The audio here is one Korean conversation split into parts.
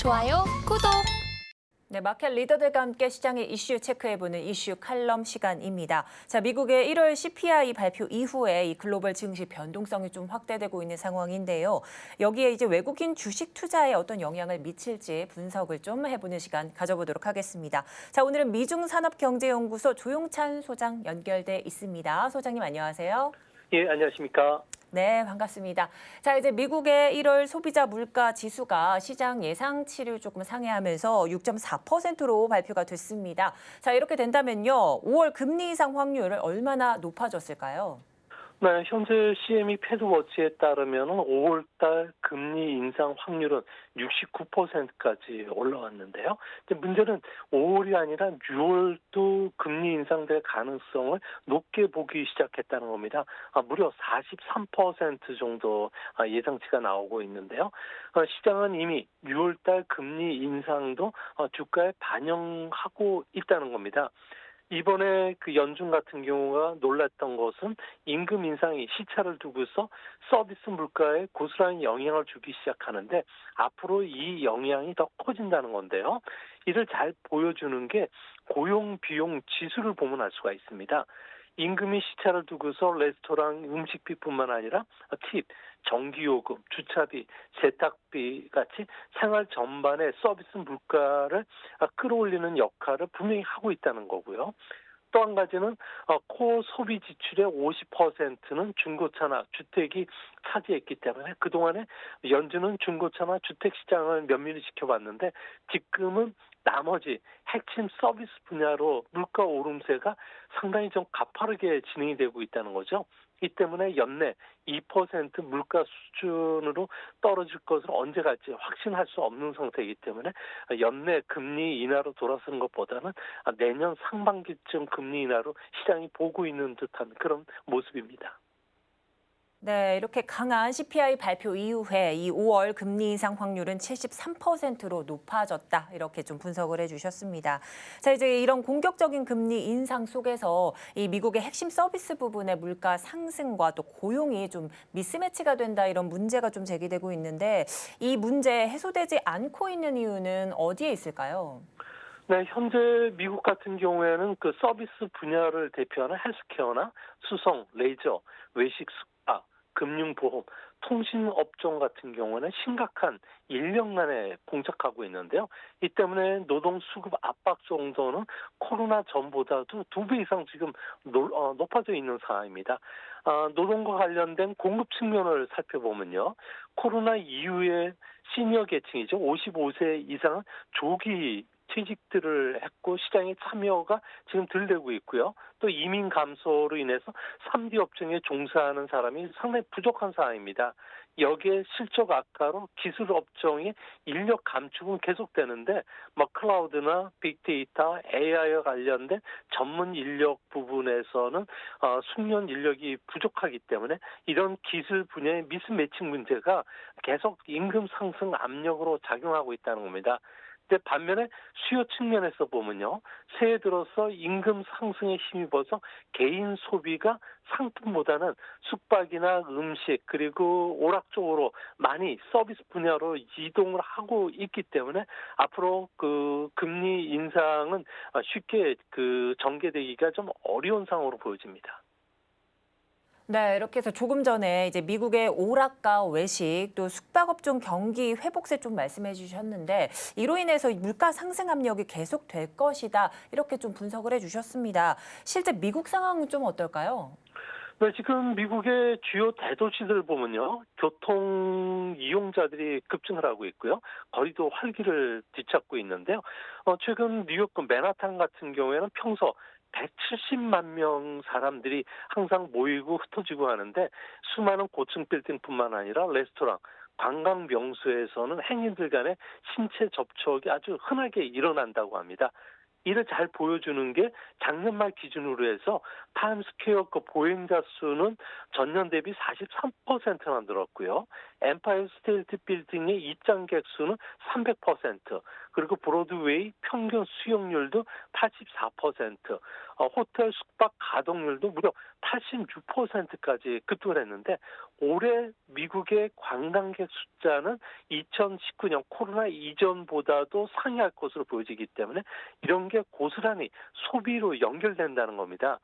좋아요, 구독. 네, 마켓 리더들과 함께 시장의 이슈 체크해보는 이슈 칼럼 시간입니다. 자, 미국의 1월 CPI 발표 이후에 이 글로벌 증시 변동성이 좀 확대되고 있는 상황인데요. 여기에 이제 외국인 주식 투자에 어떤 영향을 미칠지 분석을 좀 해보는 시간 가져보도록 하겠습니다. 자, 오늘은 미중산업경제연구소 조용찬 소장 연결돼 있습니다. 소장님 안녕하세요. 예, 안녕하십니까. 네, 반갑습니다. 자, 이제 미국의 1월 소비자 물가 지수가 시장 예상치를 조금 상회하면서 6.4%로 발표가 됐습니다. 자, 이렇게 된다면요, 5월 금리 인상 확률을 얼마나 높아졌을까요? 네, 현재 CME 패드워치에 따르면 5월 달 금리 인상 확률은 69%까지 올라왔는데요. 문제는 5월이 아니라 6월도 금리 인상될 가능성을 높게 보기 시작했다는 겁니다. 무려 43% 정도 예상치가 나오고 있는데요. 시장은 이미 6월 달 금리 인상도 주가에 반영하고 있다는 겁니다. 이번에 그 연준 같은 경우가 놀랐던 것은 임금 인상이 시차를 두고서 서비스 물가에 고스란히 영향을 주기 시작하는데 앞으로 이 영향이 더 커진다는 건데요. 이를 잘 보여주는 게 고용 비용 지수를 보면 알 수가 있습니다. 임금이 시차를 두고서 레스토랑 음식비뿐만 아니라 팁, 전기요금, 주차비, 세탁비 같이 생활 전반의 서비스 물가를 끌어올리는 역할을 분명히 하고 있다는 거고요. 또 한 가지는 코어 소비 지출의 50%는 중고차나 주택이 차지했기 때문에 그동안에 연준은 중고차나 주택 시장을 면밀히 지켜봤는데 지금은 나머지 핵심 서비스 분야로 물가 오름세가 상당히 좀 가파르게 진행이 되고 있다는 거죠. 이 때문에 연내 2% 물가 수준으로 떨어질 것을 언제 갈지 확신할 수 없는 상태이기 때문에 연내 금리 인하로 돌아서는 것보다는 내년 상반기쯤 금리 인하로 시장이 보고 있는 듯한 그런 모습입니다. 네, 이렇게 강한 CPI 발표 이후에 이 5월 금리 인상 확률은 73%로 높아졌다. 이렇게 좀 분석을 해주셨습니다. 자, 이제 이런 공격적인 금리 인상 속에서 이 미국의 핵심 서비스 부분의 물가 상승과 또 고용이 좀 미스매치가 된다 이런 문제가 좀 제기되고 있는데 이 문제 해소되지 않고 있는 이유는 어디에 있을까요? 네, 현재 미국 같은 경우에는 그 서비스 분야를 대표하는 헬스케어나 수성, 레이저, 외식, 숙박, 금융보험, 통신업종 같은 경우는 심각한 인력난에 봉착하고 있는데요. 이 때문에 노동 수급 압박 정도는 코로나 전보다도 2배 이상 지금 높아져 있는 상황입니다. 노동과 관련된 공급 측면을 살펴보면요. 코로나 이후에 시니어 계층이죠. 55세 이상은 조기 퇴직들을 했고 시장에 참여가 지금 덜 되고 있고요. 또 이민 감소로 인해서 3D 업종에 종사하는 사람이 상당히 부족한 상황입니다. 여기에 실적 악화로 기술 업종의 인력 감축은 계속되는데 클라우드나 빅데이터, AI와 관련된 전문 인력 부분에서는 숙련 인력이 부족하기 때문에 이런 기술 분야의 미스매칭 문제가 계속 임금 상승 압력으로 작용하고 있다는 겁니다. 근데 반면에 수요 측면에서 보면요. 새해 들어서 임금 상승에 힘입어서 개인 소비가 상품보다는 숙박이나 음식 그리고 오락 쪽으로 많이 서비스 분야로 이동을 하고 있기 때문에 앞으로 그 금리 인상은 쉽게 그 전개되기가 좀 어려운 상황으로 보여집니다. 네, 이렇게 해서 조금 전에 이제 미국의 오락가 외식 또 숙박업종 경기 회복세 좀 말씀해 주셨는데 이로 인해서 물가 상승 압력이 계속될 것이다. 이렇게 좀 분석을 해 주셨습니다. 실제 미국 상황은 좀 어떨까요? 네, 지금 미국의 주요 대도시들 보면요. 교통 이용자들이 급증을 하고 있고요. 거리도 활기를 뒤찾고 있는데요. 최근 뉴욕 맨하탄 같은 경우에는 평소 170만 명 사람들이 항상 모이고 흩어지고 하는데 수많은 고층 빌딩뿐만 아니라 레스토랑, 관광 명소에서는 행인들 간의 신체 접촉이 아주 흔하게 일어난다고 합니다. 이를 잘 보여주는 게 작년 말 기준으로 해서 타임스퀘어 그 보행자 수는 전년 대비 43%나 늘었고요. 엠파이어 스테이트 빌딩의 입장객 수는 300%, 그리고 브로드웨이 평균 수용률도 84%, 호텔 숙박 가동률도 무려 86%까지 급등을 했는데, 올해 미국의 관광객 숫자는 2019년 코로나 이전보다도 상회할 것으로 보여지기 때문에 이런 게 고스란히 소비로 연결된다는 겁니다.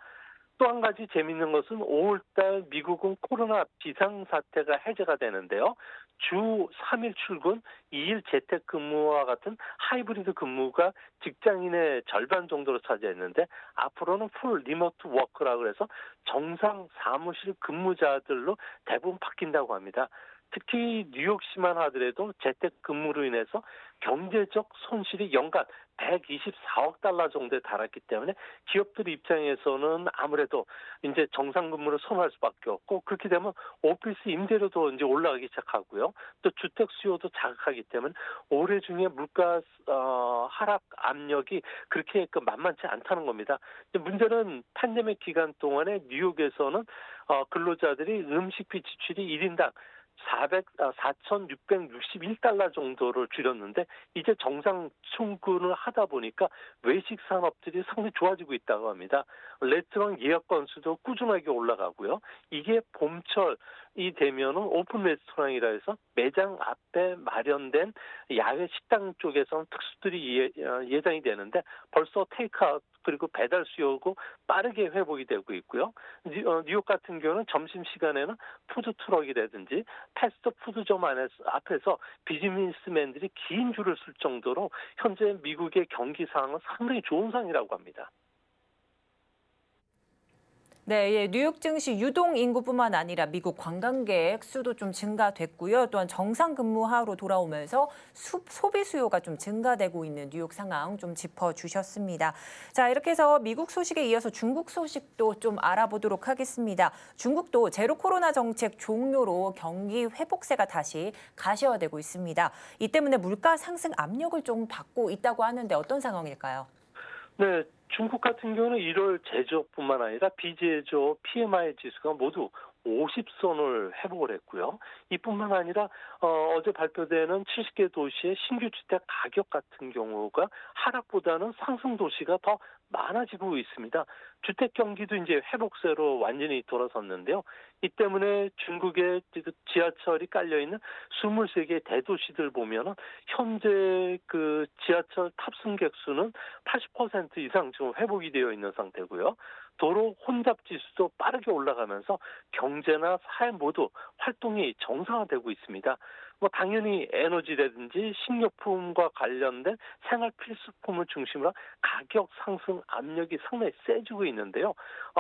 또 한 가지 재미있는 것은 5월달 미국은 코로나 비상사태가 해제가 되는데요. 주 3일 출근, 2일 재택근무와 같은 하이브리드 근무가 직장인의 절반 정도로 차지했는데, 앞으로는 풀 리모트 워크라고 해서 정상 사무실 근무자들로 대부분 바뀐다고 합니다. 특히 뉴욕시만 하더라도 재택근무로 인해서 경제적 손실이 연간 124억 달러 정도에 달했기 때문에 기업들 입장에서는 아무래도 이제 정상 근무를 선호할 수밖에 없고, 그렇게 되면 오피스 임대료도 이제 올라가기 시작하고요. 또 주택 수요도 자극하기 때문에 올해 중에 물가 하락 압력이 그렇게 만만치 않다는 겁니다. 문제는 팬데믹 기간 동안에 뉴욕에서는 근로자들이 음식비 지출이 1인당 4,661달러 정도를 줄였는데, 이제 정상 출근을 하다 보니까 외식 산업들이 상당히 좋아지고 있다고 합니다. 레스토랑 예약 건수도 꾸준하게 올라가고요. 이게 봄철이 되면은 오픈 레스토랑이라 해서 매장 앞에 마련된 야외 식당 쪽에서는 특수들이 예상이 되는데, 벌써 테이크아웃 그리고 배달 수요고 빠르게 회복이 되고 있고요. 뉴욕 같은 경우는 점심시간에는 푸드트럭이라든지 패스트푸드점 앞에서 비즈니스맨들이 긴 줄을 쓸 정도로 현재 미국의 경기 상황은 상당히 좋은 상황이라고 합니다. 네, 예, 뉴욕 증시 유동 인구뿐만 아니라 미국 관광객 수도 좀 증가됐고요. 또한 정상 근무하로 돌아오면서 소비 수요가 좀 증가되고 있는 뉴욕 상황 좀 짚어주셨습니다. 자, 이렇게 해서 미국 소식에 이어서 중국 소식도 좀 알아보도록 하겠습니다. 중국도 제로 코로나 정책 종료로 경기 회복세가 다시 가시화되고 있습니다. 이 때문에 물가 상승 압력을 좀 받고 있다고 하는데 어떤 상황일까요? 네, 중국 같은 경우는 1월 제조업뿐만 아니라 비제조업 PMI 지수가 모두 50선을 회복을 했고요. 이뿐만 아니라 어제 발표되는 70개 도시의 신규 주택 가격 같은 경우가 하락보다는 상승 도시가 더 많아지고 있습니다. 주택 경기도 이제 회복세로 완전히 돌아섰는데요. 이 때문에 중국의 지하철이 깔려 있는 23개 대도시들 보면은 현재 그 지하철 탑승객 수는 80% 이상 지금 회복이 되어 있는 상태고요. 도로 혼잡 지수도 빠르게 올라가면서 경제나 사회 모두 활동이 정상화되고 있습니다. 당연히 에너지라든지 식료품과 관련된 생활 필수품을 중심으로 가격 상승 압력이 상당히 세지고 있는데요.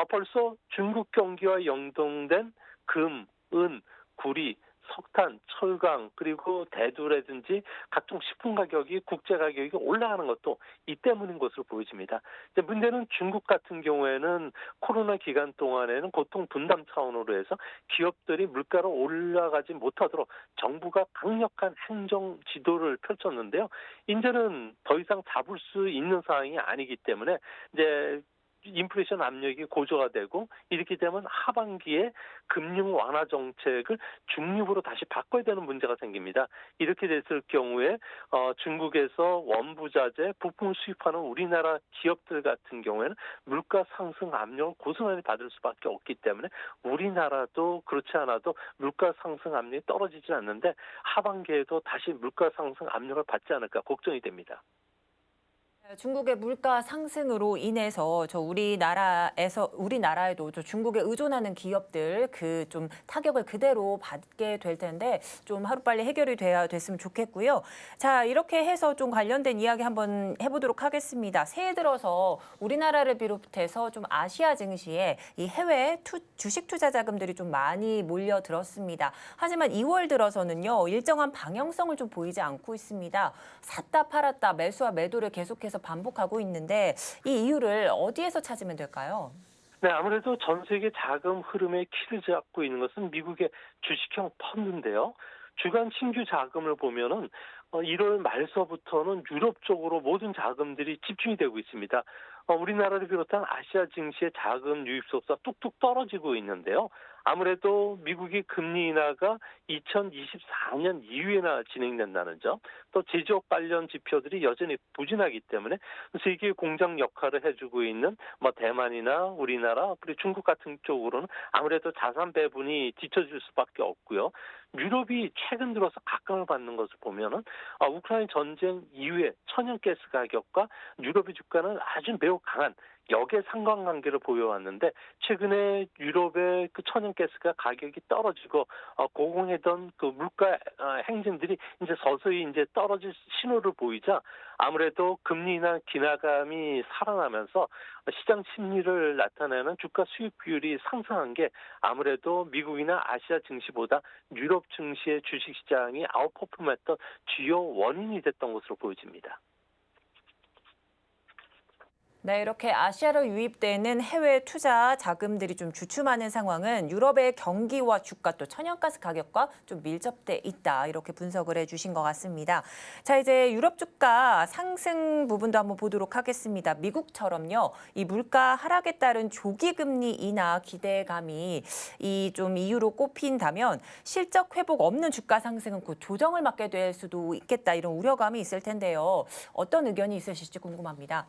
벌써 중국 경기와 연동된 금, 은, 구리, 석탄, 철강, 그리고 대두라든지 각종 식품 가격이 국제 가격이 올라가는 것도 이 때문인 것으로 보여집니다. 이제 문제는 중국 같은 경우에는 코로나 기간 동안에는 고통 분담 차원으로 해서 기업들이 물가로 올라가지 못하도록 정부가 강력한 행정 지도를 펼쳤는데요. 이제는 더 이상 잡을 수 있는 상황이 아니기 때문에 이제 인플레이션 압력이 고조가 되고, 이렇게 되면 하반기에 금융 완화 정책을 중립으로 다시 바꿔야 되는 문제가 생깁니다. 이렇게 됐을 경우에 중국에서 원부자재, 부품 수입하는 우리나라 기업들 같은 경우에는 물가 상승 압력을 고스란히 받을 수밖에 없기 때문에 우리나라도 그렇지 않아도 물가 상승 압력이 떨어지지 않는데 하반기에도 다시 물가 상승 압력을 받지 않을까 걱정이 됩니다. 중국의 물가 상승으로 인해서 우리나라에도 중국에 의존하는 기업들 그 좀 타격을 그대로 받게 될 텐데 좀 하루빨리 해결이 됐으면 좋겠고요. 자, 이렇게 해서 좀 관련된 이야기 한번 해보도록 하겠습니다. 새해 들어서 우리나라를 비롯해서 좀 아시아 증시에 이 해외 주식 투자 자금들이 좀 많이 몰려들었습니다. 하지만 2월 들어서는요, 일정한 방향성을 좀 보이지 않고 있습니다. 샀다 팔았다 매수와 매도를 계속해서 반복하고 있는데 이 이유를 어디에서 찾으면 될까요? 네, 아무래도 전 세계 자금 흐름의 키를 잡고 있는 것은 미국의 주식형 펀드인데요. 주간 신규 자금을 보면은 1월 말서부터는 유럽 쪽으로 모든 자금들이 집중이 되고 있습니다. 우리나라를 비롯한 아시아 증시의 자금 유입 속도가 뚝뚝 떨어지고 있는데요. 아무래도 미국이 금리 인하가 2024년 이후에나 진행된다는 점, 또 제조업 관련 지표들이 여전히 부진하기 때문에 세계 공장 역할을 해주고 있는 대만이나 우리나라 그리고 중국 같은 쪽으로는 아무래도 자산 배분이 뒤처질 수밖에 없고요. 유럽이 최근 들어서 각광을 받는 것을 보면은 우크라이나 전쟁 이후에 천연가스 가격과 유럽의 주가는 아주 매우 강한 역의 상관관계를 보여왔는데 최근에 유럽의 그 천연가스가 가격이 떨어지고 고공했던 그 물가 행진들이 이제 서서히 이제 떨어질 신호를 보이자 아무래도 금리 인하 기대감이 살아나면서 시장 심리를 나타내는 주가 수익 비율이 상승한 게 아무래도 미국이나 아시아 증시보다 유럽 증시의 주식 시장이 아웃퍼폼했던 주요 원인이 됐던 것으로 보여집니다. 네, 이렇게 아시아로 유입되는 해외 투자 자금들이 좀 주춤하는 상황은 유럽의 경기와 주가 또 천연가스 가격과 좀 밀접돼 있다. 이렇게 분석을 해주신 것 같습니다. 자, 이제 유럽 주가 상승 부분도 한번 보도록 하겠습니다. 미국처럼요, 이 물가 하락에 따른 조기 금리 인하 기대감이 좀 이유로 꼽힌다면 실적 회복 없는 주가 상승은 곧 조정을 맞게 될 수도 있겠다. 이런 우려감이 있을 텐데요. 어떤 의견이 있으실지 궁금합니다.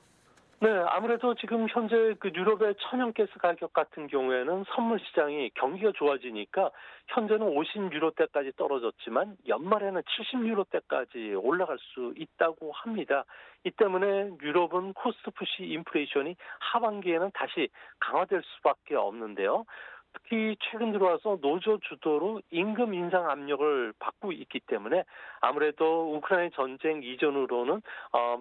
네, 아무래도 지금 현재 그 유럽의 천연가스 가격 같은 경우에는 선물 시장이 경기가 좋아지니까 현재는 50유로대까지 떨어졌지만 연말에는 70유로대까지 올라갈 수 있다고 합니다. 이 때문에 유럽은 코스트 푸시 인플레이션이 하반기에는 다시 강화될 수밖에 없는데요. 특히 최근 들어와서 노조 주도로 임금 인상 압력을 받고 있기 때문에 아무래도 우크라이나 전쟁 이전으로는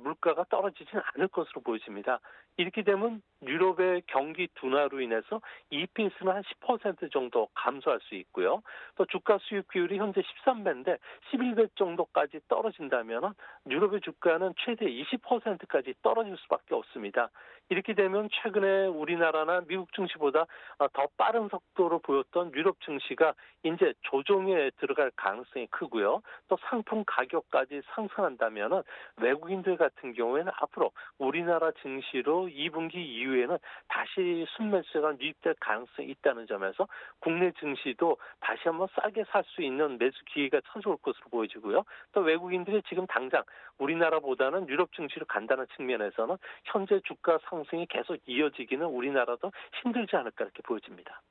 물가가 떨어지진 않을 것으로 보여집니다. 이렇게 되면 유럽의 경기 둔화로 인해서 EPS는 한 10% 정도 감소할 수 있고요. 또 주가 수익 비율이 현재 13배인데 11배 정도까지 떨어진다면 유럽의 주가는 최대 20%까지 떨어질 수밖에 없습니다. 이렇게 되면 최근에 우리나라나 미국 증시보다 더 빠른 속도로 보였던 유럽 증시가 이제 조정에 들어갈 가능성이 크고요. 또 상품 가격까지 상승한다면 외국인들 같은 경우에는 앞으로 우리나라 증시로 2분기 이후에는 다시 순매수가 유입될 가능성이 있다는 점에서 국내 증시도 다시 한번 싸게 살 수 있는 매수 기회가 찾아올 것으로 보여지고요. 또 외국인들이 지금 당장 우리나라보다는 유럽 증시로 간다는 측면에서는 현재 주가 상승이 계속 이어지기는 우리나라도 힘들지 않을까 이렇게 보여집니다.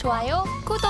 좋아요, 구독!